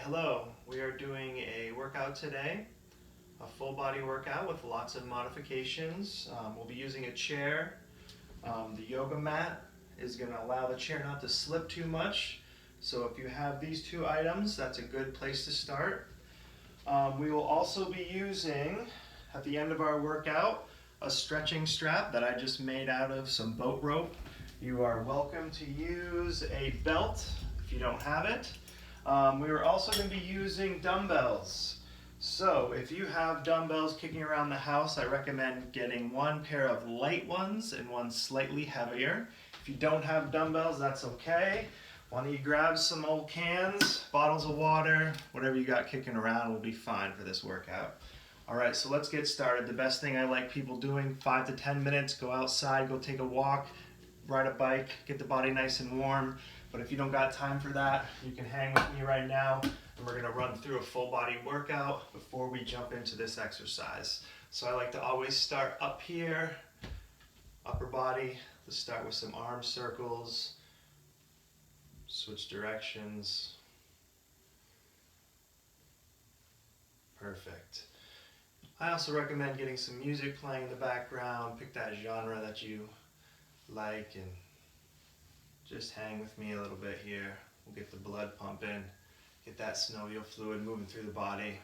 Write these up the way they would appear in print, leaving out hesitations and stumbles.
hello. We are doing a workout today, a full body workout with lots of modifications. We'll be using a chair. The yoga mat is going to allow the chair not to slip too much. So if you have these two items, that's a good place to start. We will also be using, at the end of our workout, a stretching strap that I just made out of some boat rope. You are welcome to use a belt if you don't have it. We are also going to be using dumbbells. So if you have dumbbells kicking around the house, I recommend getting one pair of light ones and one slightly heavier. If you don't have dumbbells, that's okay. Why don't you grab some old cans, bottles of water, whatever you got kicking around will be fine for this workout. All right, so let's get started. The best thing I like people doing, 5 to 10 minutes, go outside, go take a walk, ride a bike, get the body nice and warm. But if you don't got time for that, you can hang with me right now, and we're gonna run through a full body workout before we jump into this exercise. So I like to always start up here, upper body. Let's start with some arm circles, switch directions. Perfect. I also recommend getting some music playing in the background. Pick that genre that you like and just hang with me a little bit here. We'll get the blood pumping, get that synovial fluid moving through the body.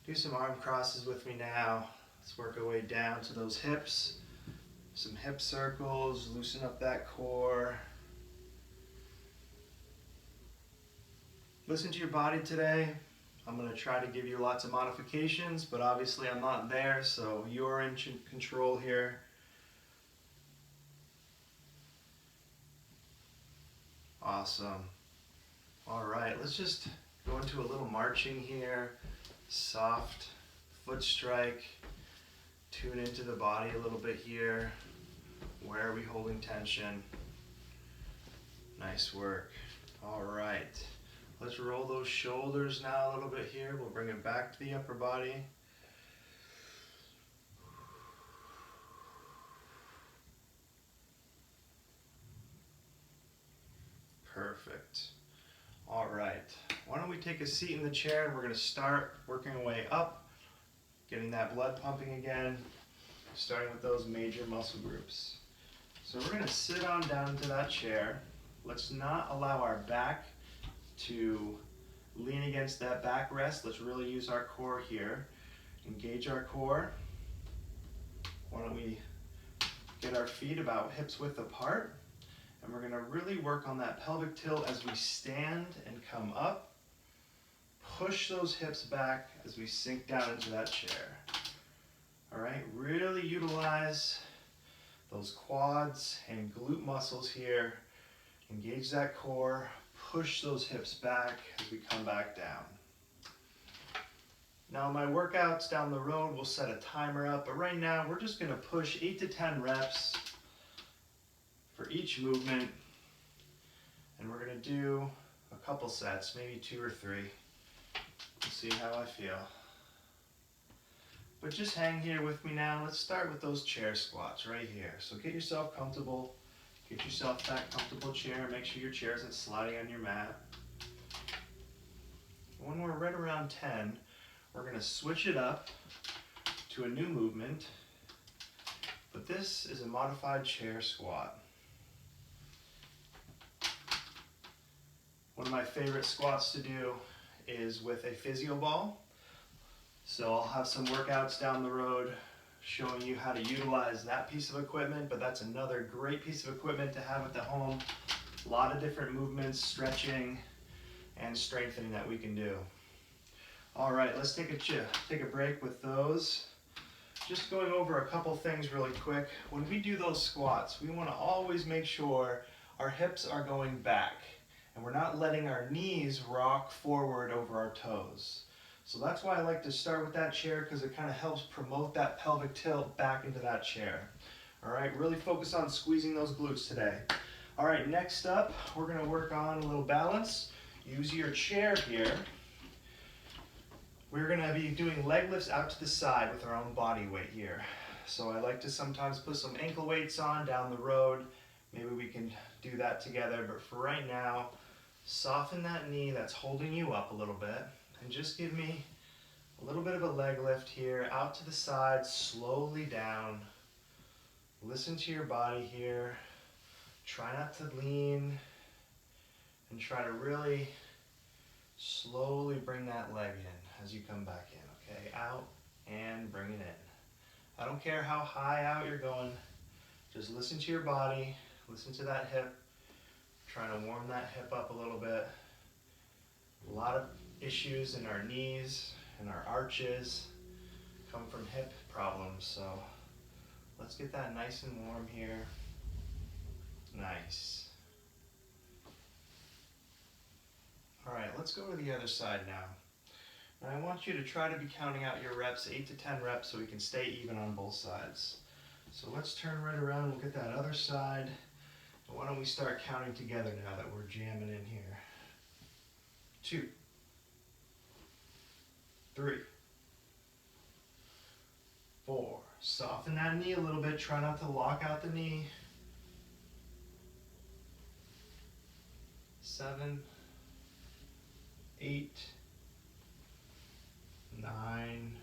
Do some arm crosses with me now. Let's work our way down to those hips. Some hip circles, loosen up that core. Listen to your body today. I'm going to try to give you lots of modifications, but obviously I'm not there, so you're in control here. Awesome. All right, let's just go into a little marching here. Soft foot strike. Tune into the body a little bit here. Where are we holding tension? Nice work. All right. Let's roll those shoulders now a little bit here. We'll bring it back to the upper body. Perfect. All right. Why don't we take a seat in the chair and we're going to start working our way up, getting that blood pumping again, starting with those major muscle groups. So we're going to sit on down into that chair. Let's not allow our back to lean against that backrest. Let's really use our core here. Engage our core. Why don't we get our feet about hips width apart, and we're going to really work on that pelvic tilt as we stand and come up. Push those hips back as we sink down into that chair. All right, really utilize those quads and glute muscles here. Engage that core. Push those hips back as we come back down. Now my workouts down the road, we'll set a timer up, but right now we're just going to push 8 to 10 reps for each movement, and we're going to do a couple sets, maybe 2 or 3. We'll see how I feel. But just hang here with me now. Let's start with those chair squats right here. So get yourself comfortable. Get yourself that comfortable chair. Make sure your chair isn't sliding on your mat. When we're right around 10, we're going to switch it up to a new movement. But this is a modified chair squat. One of my favorite squats to do is with a physio ball. So I'll have some workouts down the road showing you how to utilize that piece of equipment, but that's another great piece of equipment to have at the home. A lot of different movements, stretching, and strengthening that we can do. All right, let's take a break with those. Just going over a couple things really quick. When we do those squats, we want to always make sure our hips are going back and we're not letting our knees rock forward over our toes. So that's why I like to start with that chair, because it kind of helps promote that pelvic tilt back into that chair. All right, really focus on squeezing those glutes today. All right, next up, we're going to work on a little balance. Use your chair here. We're going to be doing leg lifts out to the side with our own body weight here. So I like to sometimes put some ankle weights on down the road. Maybe we can do that together, but for right now, Soften that knee that's holding you up a little bit, and just give me a little bit of a leg lift here, out to the side, slowly down. Listen to your body here. Try not to lean, and try to really slowly bring that leg in as you come back in, okay? Out and bring it in. I don't care how high out you're going, just listen to your body, listen to that hip. Trying to warm that hip up a little bit. A lot of issues in our knees and our arches come from hip problems, so let's get that nice and warm here. Nice. All right, let's go to the other side now. And I want you to try to be counting out your reps, 8 to 10 reps, so we can stay even on both sides. So let's turn right around and look at that other side. And why don't we start counting together now that we're jamming in here. 2, 3, 4. Soften that knee a little bit. Try not to lock out the knee. 7, 8, 9,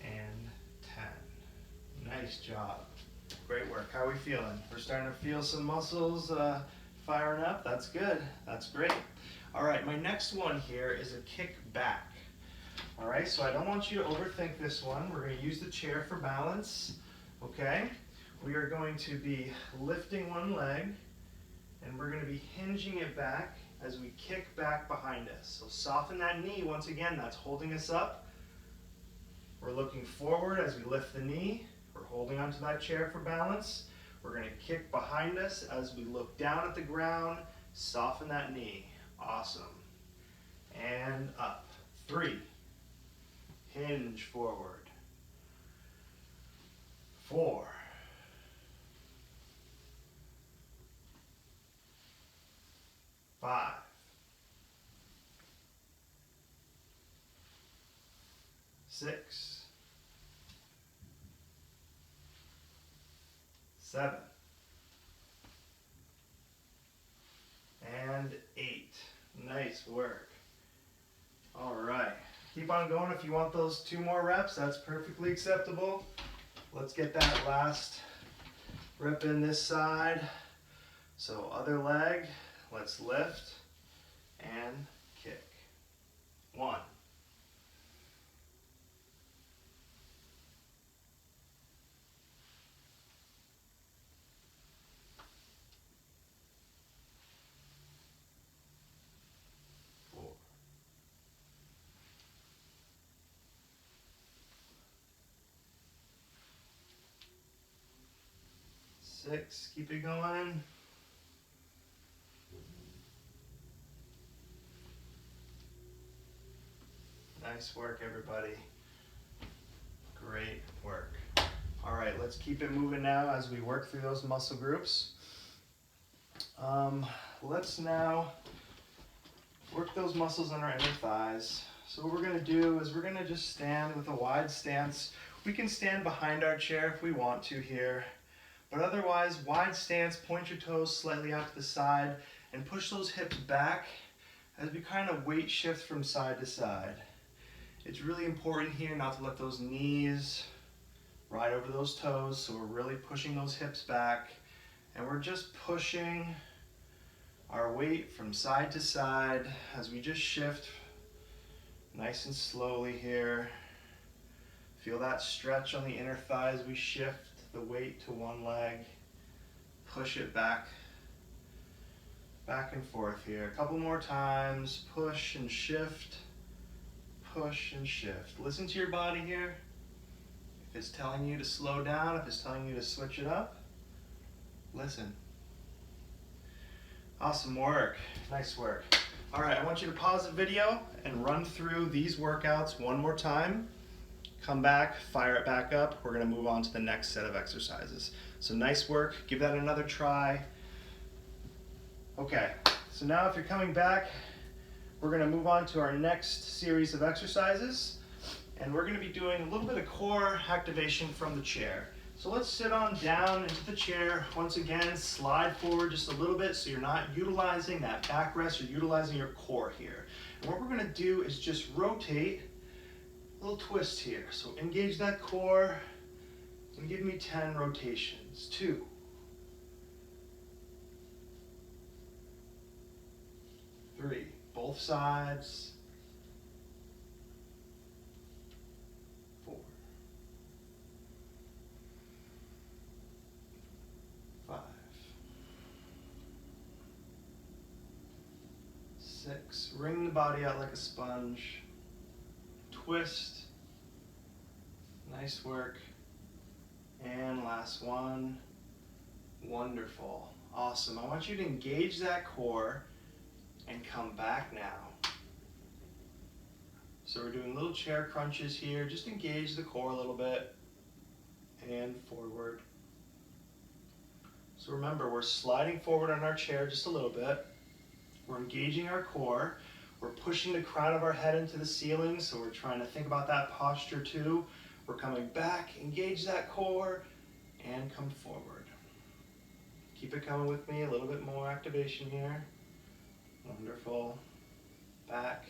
and 10. Nice job. Great work. How are we feeling? We're starting to feel some muscles firing up. That's good. That's great. All right, my next one here is a kick back. All right, so I don't want you to overthink this one. We're going to use the chair for balance. Okay? We are going to be lifting one leg, and we're going to be hinging it back as we kick back behind us. So soften that knee. Once again, that's holding us up. We're looking forward as we lift the knee. We're holding onto that chair for balance. We're going to kick behind us as we look down at the ground. Soften that knee. Awesome. And up. 3. Hinge forward. 4. 5. 6. 7. And 8. Nice work. All right. Keep on going. If you want those 2 more reps, that's perfectly acceptable. Let's get that last rep in this side. So other leg, let's lift and kick. 1. 6, keep it going. 'Nice work, everybody. Great work. All right, let's keep it moving now as we work through those muscle groups. Let's now work those muscles in our inner thighs. So what we're going to do is we're going to just stand with a wide stance. We can stand behind our chair if we want to here. But otherwise, wide stance, point your toes slightly out to the side, and push those hips back as we kind of weight shift from side to side. It's really important here not to let those knees ride over those toes, so we're really pushing those hips back, and we're just pushing our weight from side to side as we just shift nice and slowly here. Feel that stretch on the inner thigh as we shift the weight to one leg. Push it back and forth here. A couple more times. Push and shift. Push and shift. Listen to your body here. If it's telling you to slow down, if it's telling you to switch it up, listen. Awesome work. Nice work. All right, I want you to pause the video and run through these workouts one more time. Come back, fire it back up. We're going to move on to the next set of exercises. So nice work. Give that another try. Okay, so now if you're coming back, we're going to move on to our next series of exercises. And we're going to be doing a little bit of core activation from the chair. So let's sit on down into the chair. Once again, slide forward just a little bit so you're not utilizing that backrest, you're utilizing your core here. And what we're gonna do is just rotate, a little twist here. So engage that core and give me 10 rotations. 2, 3, both sides. 4, 5, 6. Wring the body out like a sponge. Twist. Nice work. And last one. Wonderful. Awesome. I want you to engage that core and come back now. So we're doing little chair crunches here. Just engage the core a little bit and forward. So remember, we're sliding forward on our chair just a little bit. We're engaging our core. We're pushing the crown of our head into the ceiling, so we're trying to think about that posture too. We're coming back, engage that core, and come forward. Keep it coming with me, a little bit more activation here. Wonderful. Back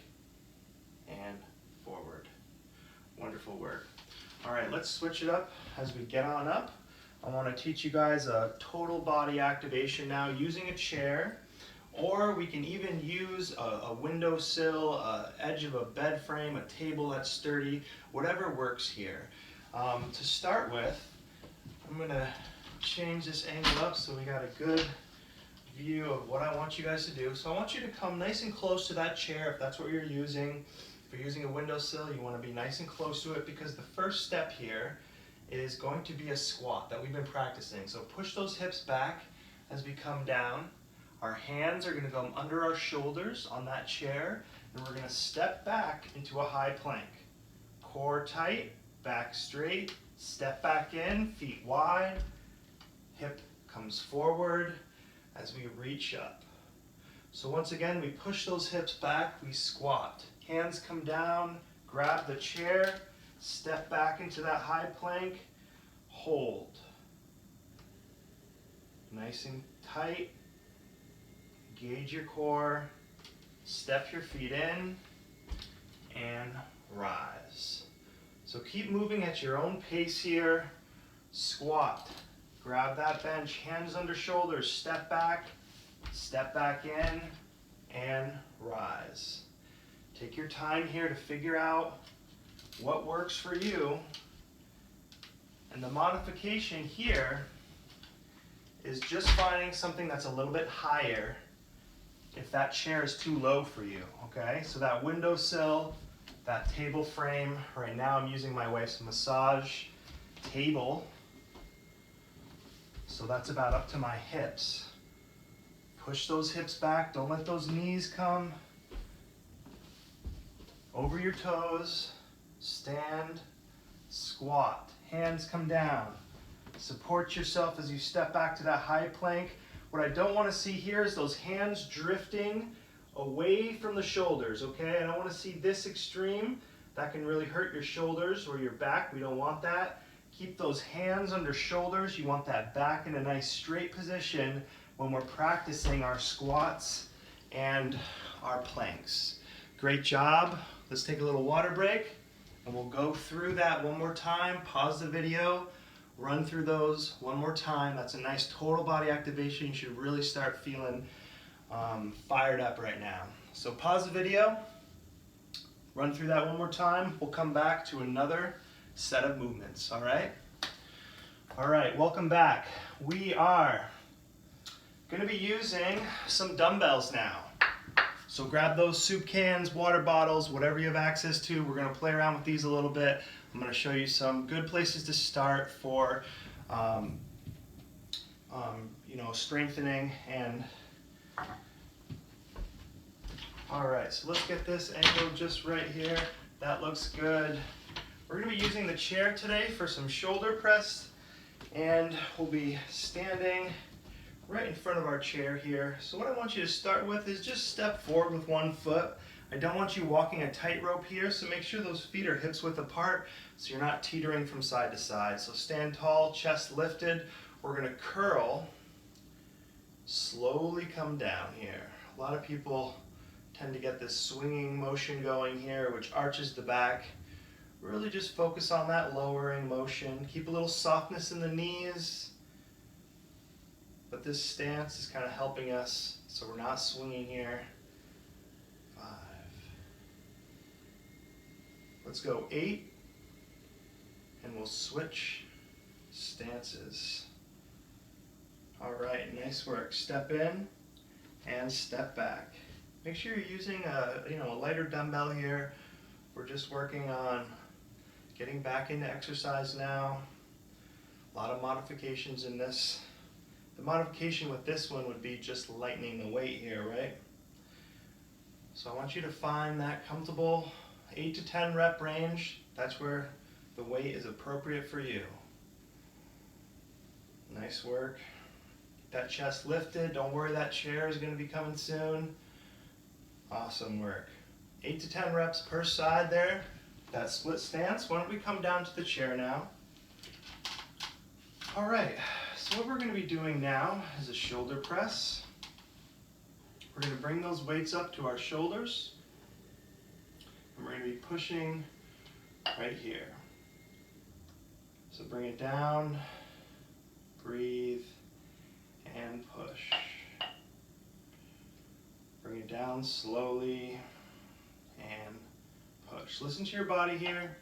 and forward. Wonderful work. All right, let's switch it up as we get on up. I want to teach you guys a total body activation now using a chair, or we can even use a windowsill, edge of a bed frame, a table that's sturdy, whatever works here. To start with, I'm going to change this angle up so we got a good view of what I want you guys to do. So I want you to come nice and close to that chair if that's what you're using. If you're using a windowsill, you want to be nice and close to it, because the first step here is going to be a squat that we've been practicing. So push those hips back as we come down. Our hands are going to go under our shoulders on that chair, and we're going to step back into a high plank. Core tight, back straight, step back in, feet wide, hip comes forward as we reach up. So once again, we push those hips back, we squat. Hands come down, grab the chair, step back into that high plank, hold. Nice and tight. Engage your core, step your feet in, and rise. So keep moving at your own pace here. Squat. Grab that bench, hands under shoulders, step back in, and rise. Take your time here to figure out what works for you. And the modification here is just finding something that's a little bit higher if that chair is too low for you, okay? So that windowsill, that table frame, right now I'm using my wife's massage table. So that's about up to my hips. Push those hips back, don't let those knees come over your toes. Stand, squat, hands come down. Support yourself as you step back to that high plank. What I don't want to see here is those hands drifting away from the shoulders, okay? I don't want to see this extreme. That can really hurt your shoulders or your back. We don't want that. Keep those hands under shoulders. You want that back in a nice straight position when we're practicing our squats and our planks. Great job. Let's take a little water break and we'll go through that one more time. Pause the video, run through those one more time. That's a nice total body activation. You should really start feeling fired up right now. So pause the video, run through that one more time. We'll come back to another set of movements, all right? All right, welcome back. We are gonna be using some dumbbells now. So grab those soup cans, water bottles, whatever you have access to. We're gonna play around with these a little bit. I'm gonna show you some good places to start for strengthening and all right, so let's get this angle just right here. That looks good. We're going to be using the chair today for some shoulder press, and we'll be standing right in front of our chair here. So what I want you to start with is just step forward with one foot. I don't want you walking a tightrope here, so make sure those feet are hips width apart so you're not teetering from side to side. So stand tall, chest lifted. We're going to curl, slowly come down here. A lot of people tend to get this swinging motion going here, which arches the back. Really just focus on that lowering motion. Keep a little softness in the knees. But this stance is kind of helping us so we're not swinging here. 5. Let's go 8. And we'll switch stances. All right, nice work. Step in and step back. Make sure you're using a lighter dumbbell here. We're just working on getting back into exercise now. A lot of modifications in this. The modification with this one would be just lightening the weight here, right? So I want you to find that comfortable 8 to 10 rep range. That's where the weight is appropriate for you. Nice work. Get that chest lifted. Don't worry, that chair is going to be coming soon. Awesome work. 8 to 10 reps per side there. That split stance. Why don't we come down to the chair now? All right, so what we're going to be doing now is a shoulder press. We're going to bring those weights up to our shoulders. And we're going to be pushing right here. So bring it down, breathe, and push. Bring it down slowly and push. Listen to your body here.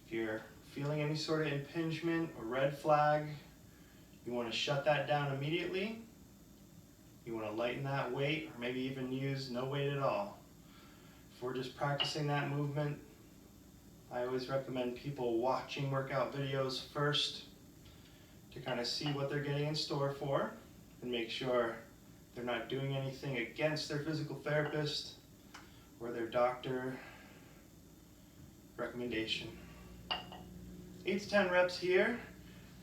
If you're feeling any sort of impingement or red flag, you want to shut that down immediately. You want to lighten that weight, or maybe even use no weight at all. If we're just practicing that movement, I always recommend people watching workout videos first to kind of see what they're getting in store for and make sure they're not doing anything against their physical therapist or their doctor recommendation. 8 to 10 reps here.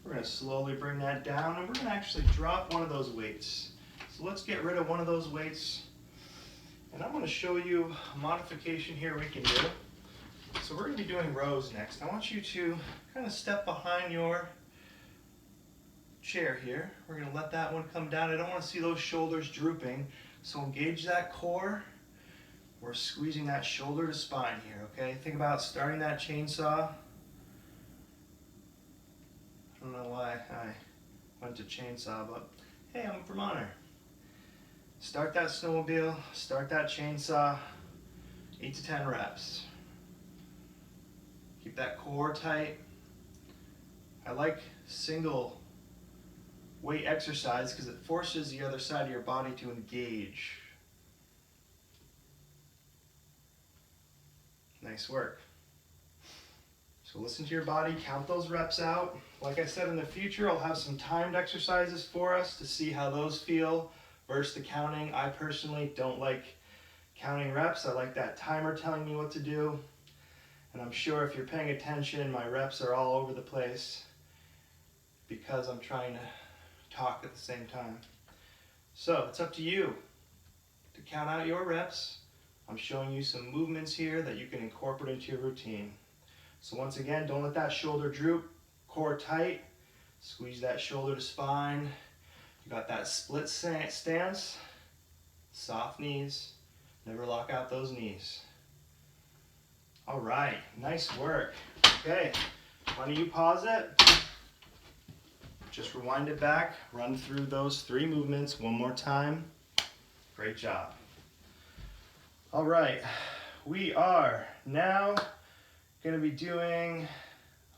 We're going to slowly bring that down, and we're going to actually drop one of those weights. So let's get rid of one of those weights, and I'm going to show you a modification here we can do. So we're going to be doing rows next. I want you to kind of step behind your chair here. We're going to let that one come down. I don't want to see those shoulders drooping, so engage that core. We're squeezing that shoulder to spine here, okay? Think about starting that chainsaw. I don't know why I went to chainsaw, but hey, I'm a Vermonter. Start that snowmobile, start that chainsaw, 8 to 10 reps. Keep that core tight. I like single weight exercise because it forces the other side of your body to engage. Nice work. So listen to your body, count those reps out. Like I said, in the future, I'll have some timed exercises for us to see how those feel versus the counting. I personally don't like counting reps. I like that timer telling me what to do. And I'm sure if you're paying attention, my reps are all over the place because I'm trying to talk at the same time. So it's up to you to count out your reps. I'm showing you some movements here that you can incorporate into your routine. So once again, don't let that shoulder droop, core tight, squeeze that shoulder to spine. You got that split stance, soft knees, never lock out those knees. All right, nice work. Okay, why don't you pause it? Just rewind it back, run through those 3 movements one more time. Great job. All right, we are now going to be doing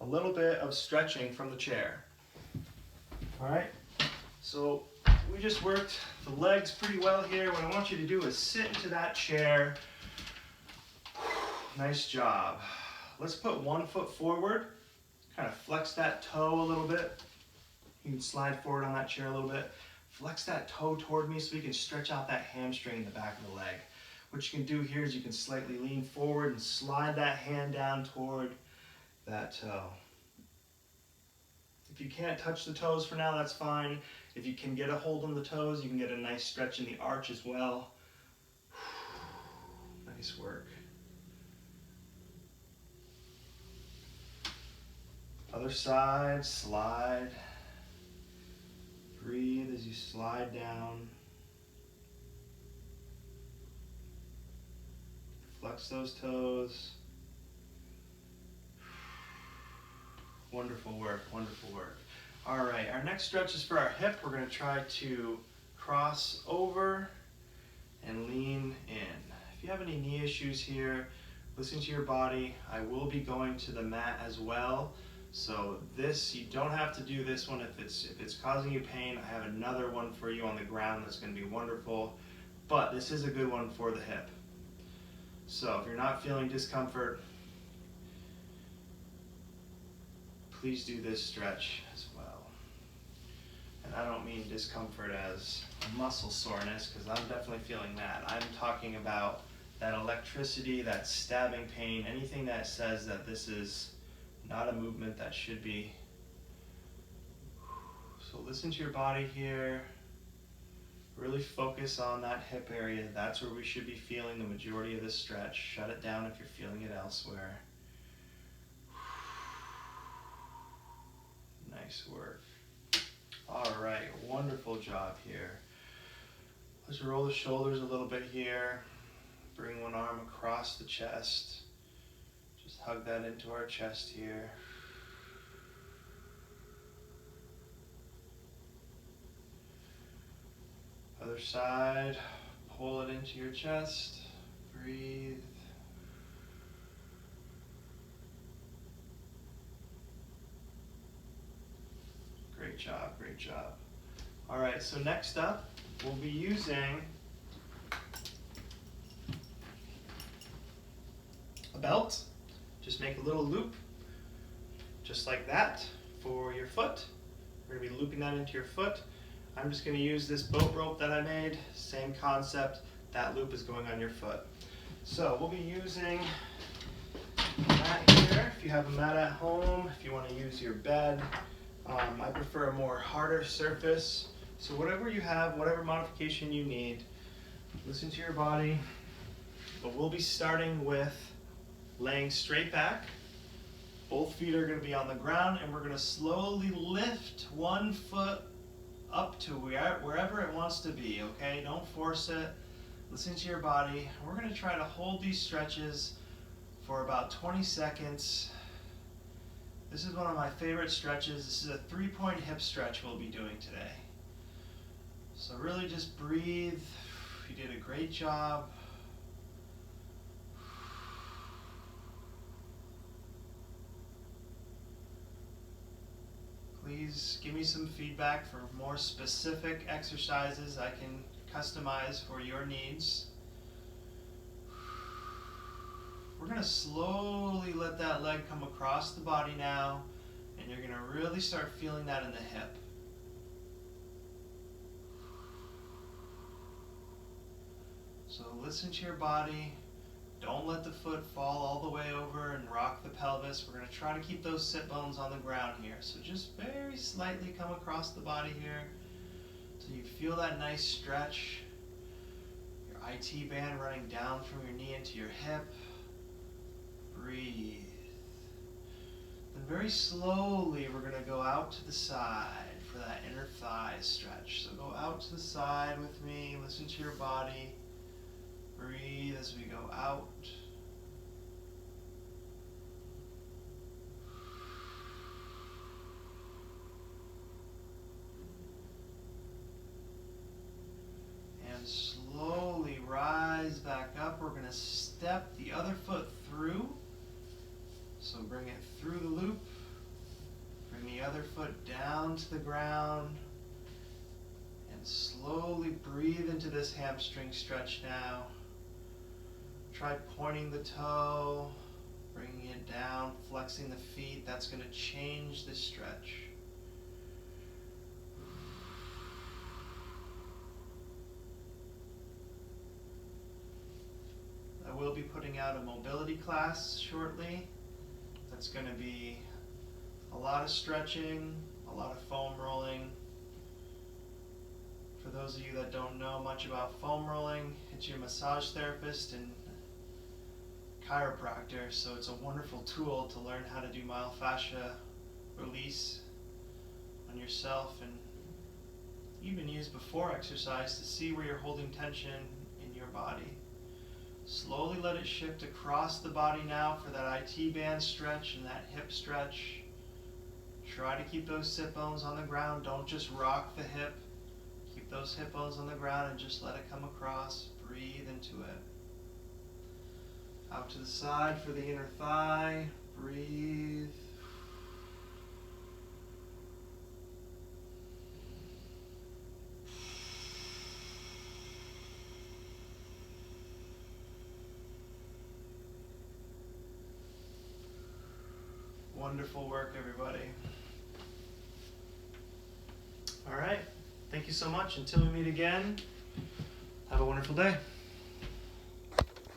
a little bit of stretching from the chair. All right, so we just worked the legs pretty well here. What I want you to do is sit into that chair. Nice job. Let's put one foot forward, kind of flex that toe a little bit. You can slide forward on that chair a little bit. Flex that toe toward me so we can stretch out that hamstring in the back of the leg. What you can do here is you can slightly lean forward and slide that hand down toward that toe. If you can't touch the toes for now, that's fine. If you can get a hold on the toes, you can get a nice stretch in the arch as well. Nice work. Other side, slide. Breathe as you slide down. Flex those toes. Wonderful work, wonderful work. All right, our next stretch is for our hip. We're going to try to cross over and lean in. If you have any knee issues here, listen to your body. I will be going to the mat as well. So this, you don't have to do this one if it's causing you pain. I have another one for you on the ground that's going to be wonderful. But this is a good one for the hip. So if you're not feeling discomfort, please do this stretch as well. And I don't mean discomfort as muscle soreness, because I'm definitely feeling that. I'm talking about that electricity, that stabbing pain, anything that says that this is not a movement that should be. So listen to your body here. Really focus on that hip area. That's where we should be feeling the majority of this stretch. Shut it down if you're feeling it elsewhere. Nice work. All right, wonderful job here. Let's roll the shoulders a little bit here. Bring one arm across the chest. Just hug that into our chest here. Other side, pull it into your chest. Breathe. Great job, great job. All right, so next up, we'll be using a belt. Just make a little loop, just like that, for your foot. We're gonna be looping that into your foot. I'm just gonna use this boat rope that I made, same concept. That loop is going on your foot. So we'll be using a mat here. If you have a mat at home, if you wanna use your bed, I prefer a more harder surface. So whatever you have, whatever modification you need, listen to your body. But we'll be starting with laying straight back. Both feet are going to be on the ground, and we're going to slowly lift one foot up to wherever it wants to be, okay? Don't force it. Listen to your body. We're going to try to hold these stretches for about 20 seconds. This is one of my favorite stretches. This is a 3-point hip stretch we'll be doing today. So really just breathe. You did a great job. Please give me some feedback for more specific exercises I can customize for your needs. We're going to slowly let that leg come across the body now, and you're going to really start feeling that in the hip. So listen to your body. Don't let the foot fall all the way over and rock the pelvis. We're going to try to keep those sit bones on the ground here. So just very slightly come across the body here so you feel that nice stretch. Your IT band running down from your knee into your hip. Breathe. Then very slowly we're going to go out to the side for that inner thigh stretch. So go out to the side with me. Listen to your body. Breathe as we go out. And slowly rise back up. We're going to step the other foot through. So bring it through the loop. Bring the other foot down to the ground. And slowly breathe into this hamstring stretch now. Try pointing the toe, bringing it down, flexing the feet. That's going to change the stretch. I will be putting out a mobility class shortly. That's going to be a lot of stretching, a lot of foam rolling. For those of you that don't know much about foam rolling, it's your massage therapist and chiropractor, so it's a wonderful tool to learn how to do myofascia release on yourself, and even use before exercise to see where you're holding tension in your body. Slowly let it shift across the body now for that IT band stretch and that hip stretch. Try to keep those sit bones on the ground. Don't just rock the hip. Keep those hip bones on the ground and just let it come across. Breathe into it. Out to the side for the inner thigh. Breathe. Wonderful work, everybody. All right. Thank you so much. Until we meet again, have a wonderful day.